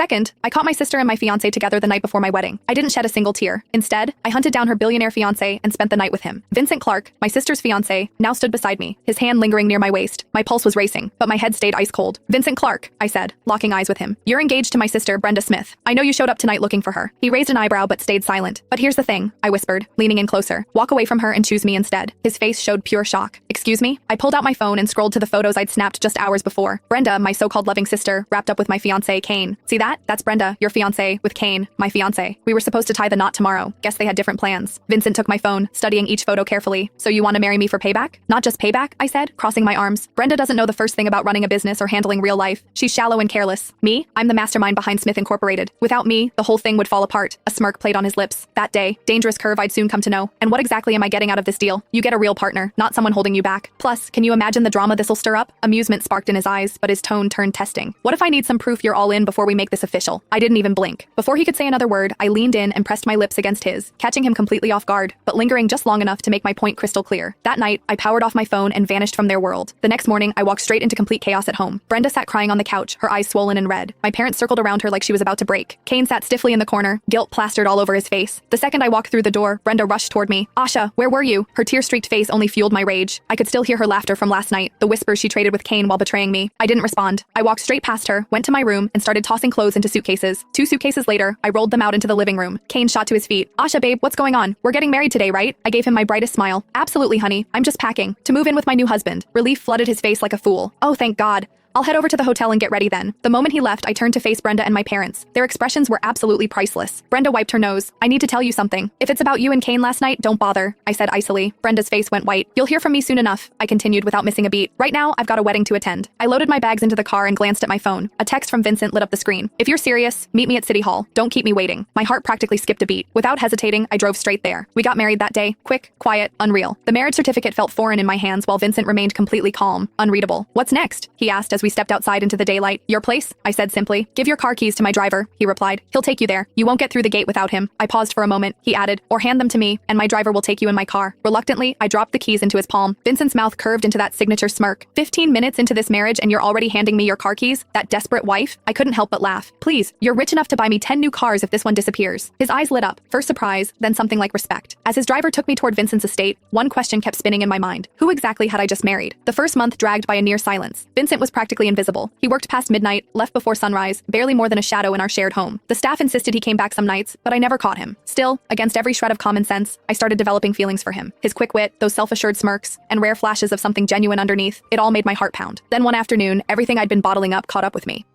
Second, I caught my sister and my fiancé together the night before my wedding. I didn't shed a single tear. Instead, I hunted down her billionaire fiancé and spent the night with him. Vincent Clark, my sister's fiancé, now stood beside me, his hand lingering near my waist. My pulse was racing, but my head stayed ice cold. Vincent Clark, I said, locking eyes with him. You're engaged to my sister, Brenda Smith. I know you showed up tonight looking for her. He raised an eyebrow but stayed silent. But here's the thing, I whispered, leaning in closer. Walk away from her and choose me instead. His face showed pure shock. Excuse me? I pulled out my phone and scrolled to the photos I'd snapped just hours before. Brenda, my so-called loving sister, wrapped up with my fiancé, Kane. See that? That's Brenda, your fiancé, with Kane, my fiancé. We were supposed to tie the knot tomorrow. Guess they had different plans. Vincent took my phone, studying each photo carefully. So you want to marry me for payback? Not just payback, I said, crossing my arms. Brenda doesn't know the first thing about running a business or handling real life. She's shallow and careless. Me? I'm the mastermind behind Smith Incorporated. Without me, the whole thing would fall apart. A smirk played on his lips. That day, dangerous curve I'd soon come to know. And what exactly am I getting out of this deal? You get a real partner, not someone holding you back. Plus, can you imagine the drama this'll stir up? Amusement sparked in his eyes, but his tone turned testing. What if I need some proof you're all in before we make this official? I didn't even blink. Before he could say another word, I leaned in and pressed my lips against his, catching him completely off guard, but lingering just long enough to make my point crystal clear. That night, I powered off my phone and vanished from their world. The next morning, I walked straight into complete chaos at home. Brenda sat crying on the couch, her eyes swollen and red. My parents circled around her like she was about to break. Kane sat stiffly in the corner, guilt plastered all over his face. The second I walked through the door, Brenda rushed toward me. Asha, where were you? Her tear-streaked face only fueled my rage. I could still hear her laughter from last night, the whispers she traded with Kane while betraying me. I didn't respond. I walked straight past her, went to my room, and started tossing clothes into suitcases. 2 suitcases later, I rolled them out into the living room. Kane shot to his feet. Asha, babe, what's going on? We're getting married today, right? I gave him my brightest smile. Absolutely, honey. I'm just packing to move in with my new husband. Relief flooded his face like a fool. Oh, thank God. I'll head over to the hotel and get ready then. The moment he left, I turned to face Brenda and my parents. Their expressions were absolutely priceless. Brenda wiped her nose. I need to tell you something. If it's about you and Kane last night, don't bother, I said icily. Brenda's face went white. You'll hear from me soon enough, I continued without missing a beat. Right now, I've got a wedding to attend. I loaded my bags into the car and glanced at my phone. A text from Vincent lit up the screen. If you're serious, meet me at City Hall. Don't keep me waiting. My heart practically skipped a beat. Without hesitating, I drove straight there. We got married that day. Quick, quiet, unreal. The marriage certificate felt foreign in my hands while Vincent remained completely calm, unreadable. What's next? He asked as we stepped outside into the daylight. Your place? I said simply. Give your car keys to my driver, he replied. He'll take you there. You won't get through the gate without him. I paused for a moment. He added, or hand them to me, and my driver will take you in my car. Reluctantly, I dropped the keys into his palm. Vincent's mouth curved into that signature smirk. 15 minutes into this marriage and you're already handing me your car keys? That desperate wife? I couldn't help but laugh. Please, you're rich enough to buy me 10 new cars if this one disappears. His eyes lit up, first surprise, then something like respect. As his driver took me toward Vincent's estate, one question kept spinning in my mind. Who exactly had I just married? The first month dragged by a near silence. Vincent was practically invisible. He worked past midnight, left before sunrise, barely more than a shadow in our shared home. The staff insisted he came back some nights, but I never caught him. Still, against every shred of common sense, I started developing feelings for him. His quick wit, those self-assured smirks, and rare flashes of something genuine underneath, it all made my heart pound. Then one afternoon, everything I'd been bottling up caught up with me.